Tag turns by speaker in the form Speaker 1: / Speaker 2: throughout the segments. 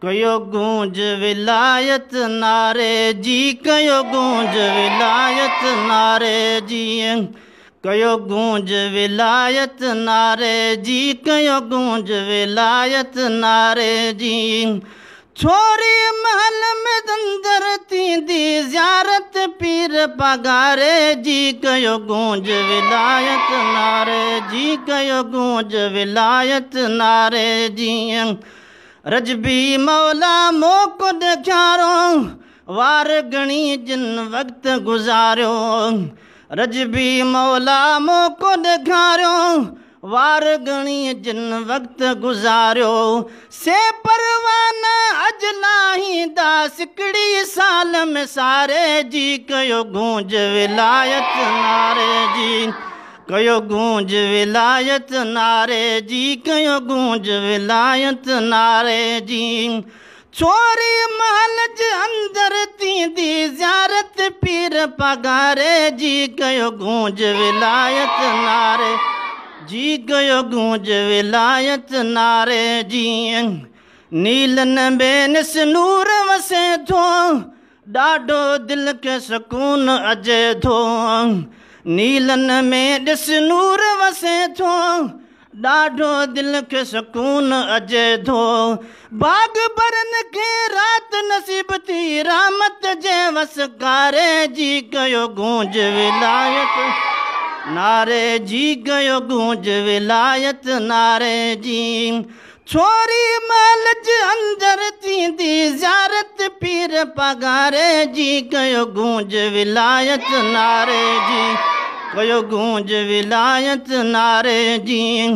Speaker 1: कयो गूंज विलायत नारे जी, कयो गूंज विलायत नारे जी, कयो गूंज विलायत नारे जी, कयो गूंज विलायत नारे जी। छोरी महल में अंदर थींदी ज़ियारत पीर पगारे जी, कयो गूंज विलायत नारे जी, कयो गूंज विलायत नारे जी। रजबी मौला मोको ॾेखारो वार घणी जिन वक़्त गुज़ारियो, रजबी मौला मोको ॾेखारियो वार घणी जिन वक़्त गुज़ारियो। से परवाना अज लाहींदा सिकड़ी साल में सारे जी, कयो गूंज विलायत नारे जी, कयो गूंज विलायत नारे जी, कयो गूंज विलायत नारे जी। छोरी महल जे अंदर थींदी ज़ियारत पीर पगारे जी, कयो गूंज विलायत नारे जी, कयो गूंज विलायत नारे जी। नीलन बेनिस नूर वसे थो, ॾाढो दिल खे सुकून अचे थो। नीलन में ॾिस नूर वसे थो, ॾाढो दिल खे सुकून अचे थो। बाग बरन खे रात नसीब थी रहमत जे वसकारे जी, कयो गूंज विलायत नारे जी, कयो गूंज विलायत नारे जी। छोरी महल जे अंदर थींदी ज़ियारत पीर पगारे जी, कयो गूंज विलायत नारे जी, कयो गूंज विलायत नारे जी।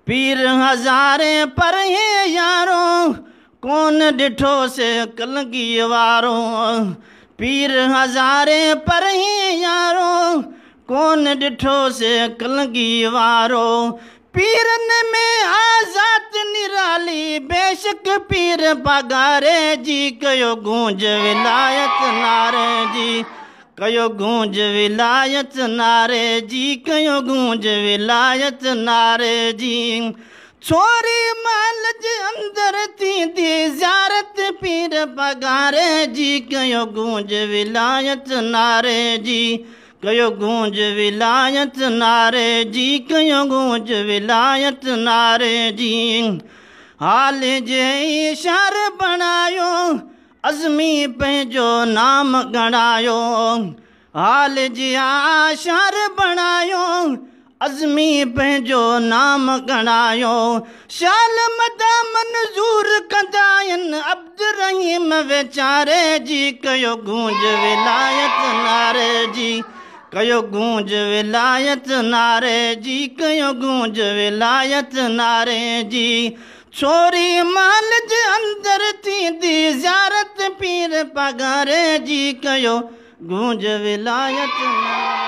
Speaker 1: पीर हज़ारे पर हे यारो कोन ॾिठो से कलगी वारो, पीर हज़ारे पर हे यारो कोन ॾिठो से कलगी वारो। पीरन में आज़ात निराली बेशक पीर पगारे जी, कयो गूंज विलायत नारे जी, कयो गूंज विलायत नारे जी, कयो गूंज विलायत नारे जी। छोरी महल जे अंदर थींदी ज़ियारत पीर पगारे जी, कयो गूंज विलायत नारे जी, कयो गूंज विलायत नारे जी, कयो गूंज विलायत नारे जी। हाल जे इशार बणायो अज़मी पंहिंजो नाम ॻणायो, हाल जी आशार बणायो अज़मी पंहिंजो नाम ॻणायो। शाल मदा मंज़ूर कंदा आहिनि अब्द रहीम वेचारे जी, कयो गूंज विलायत नारे जी, कयो गूंज विलायत नारे जी, कयो गूंज विलायत नारे जी। छोरी महल जे अंदर थींदी ज़ियारत पीर पगारे जी, कयो गूंज विलायत नारे।